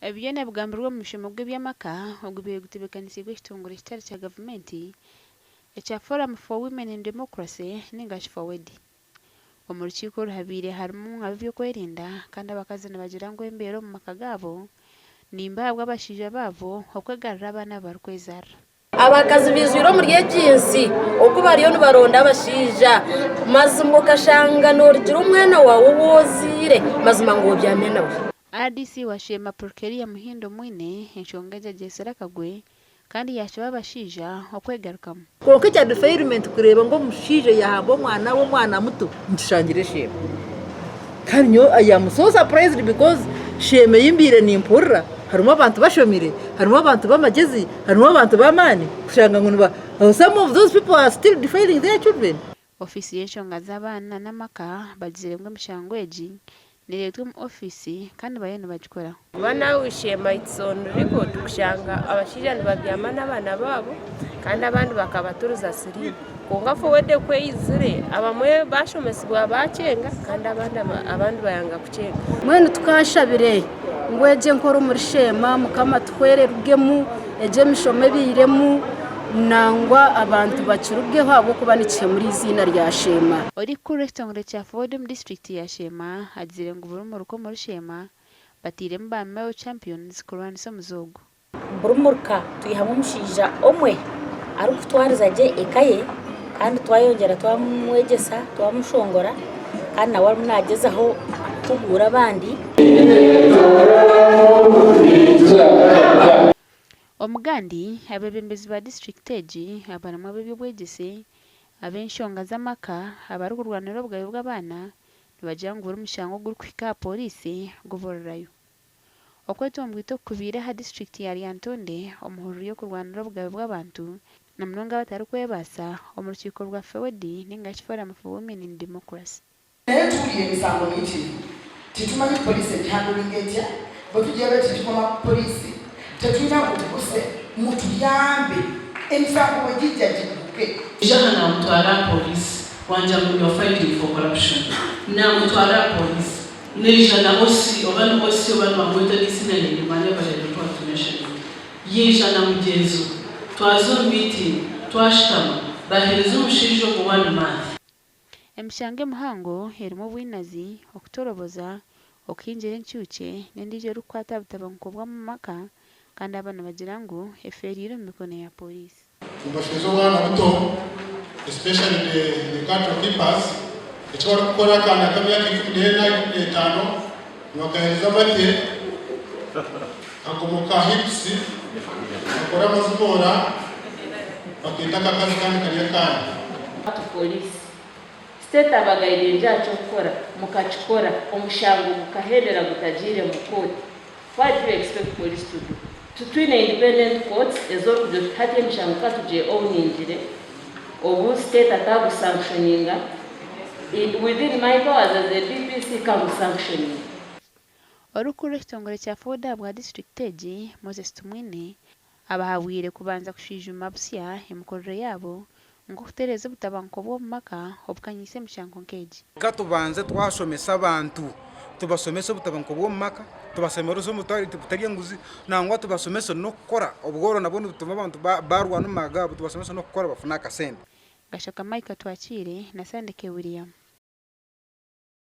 Ebyene bugambirwa mu mishomo by'amaka ogubiye gutebekanisiibwa ekitongole kitali kya gavumenti ekya Forum for Women in Democracy ningashi Forward. Omu rukiiko ruhabire harimu ab'ebyokwerinda kandi abakazi nibagira ngu embeera omu maka gaabo nimbahabwa abashaija baabo okwegarra abaana barikwezarra. Abakazi bizwire omuri ejensi oku bariyo nibaronda abashaija mazima okashanga norigira omwana wawe wozire mazima ngo obyamye nawe. RDC wa Sheema Muhindo mwine enshonga ejagyesera kagwe kandi yasaba abashaija okwegarukamu. Konka ekya defilement kureba ngo omushaija yahamba omwana muto nkishangire Sheema. Kandi nyo I am so surprised because Sheema yimbire nimpurra. Harimo abantu bashomire, harimo abantu b'amagezi, harimo abantu b'amani kushanga ngo some of those people are still defiling their children. Ofisi y'enshonga z'abaana n'amaka bagizire ngo emishango egi niretwe mu ofisi kandi bayene bagikora. Bana wishema it's on record kushanga abashaija nibabyama n'abaana babo kandi abandi bakabaturuza siri. Konga Forward kweyizire abamwe bashomesibwa bacenga kandi abandi bayanga kucenga. Mwene tukashabire ngweje nkoro muri Sheema mukama twererugemu eje mishome biremu nangwa abantu bakirugeho abo kuba nikihe muri izina rya Sheema. Ori kuri ekitongole kya Forward mu district ya Sheema agire ngo buri mu ruko muri Sheema batiremu ba male champions kurwanisa muzogo. Burumuruka tuyihamu umushaija omwe ari kutwariza je ekaye kandi twayongera twamwegesa twamushongora kandi nawe nagezaho kugura abandi. Omugandi abebembezi ba district egi abanamwe b'ebyobwegyese ab'enshonga z'amaka abari kurwanira obugabo bw'abaana nibagira ngu buri mushango guri kuhika polisi guborerayo. Okwetwa omu bwito kubiire ha district ya Lyantonde omuhururu y'okurwanira obugabo bw'abantu na munonga batari kwebaasa omu rukiiko rwa Forward ningashi Forum for Women in Democracy. Tuliye emisango mingi titumanyi polisi egihandulinga etya bwe tugira bwe tutikoma polisi tetulina kutuguse mutuyambe emisango bwe gijja giguke. Ijana namutwara polisi wanja mu your fighting for corruption namutwara polisi n'ijana osi obanu bamwita n'izina nyimanya bajya tuwatunesha yijana mugenzo twazo meeting twashitama bahereza umushinjo ku 1 month. Emishango muhango erimu obwinazi okutoroboza okinjira enkyuke n'endijo rukwata butabanguko bw'omu maka kandi abana bagira ngu eferire mu mikono ya polisi. Mbashizo bwana buto especially the cattle keepers ekibara kukora kana kamyaka 15 bakahereza bate akomoka hips akora mazimora bakita kakazi kandi kanyakana Polisi state abagaire njacho gukora mukachikora omushango mukahendera gutagire mu court. What do you expect police to do? Tutwine independent courts ezo kujya hati emishango katuje owninjire obu state atabu sanctioninga within my powers as a DPC come sanctioning. Orukuru ekitongole kya Forward bwa district egi Moses Tumwine abahabwire kubanza kushijuma busya emikorere yabo ngo kutereza butabanko bwo maka obukanyise emishango nkeji. Katubanze twashomesa abantu tubasomesa butabanko bwo maka tubasemeruzo mutari tutagiye nguzi nangwa tubasomesa no kukora obugoro nabone bituma abantu barwana magabo tubasomesa no kukora bafuna akasente. Gashaka Mike Twakire na Sandeke William.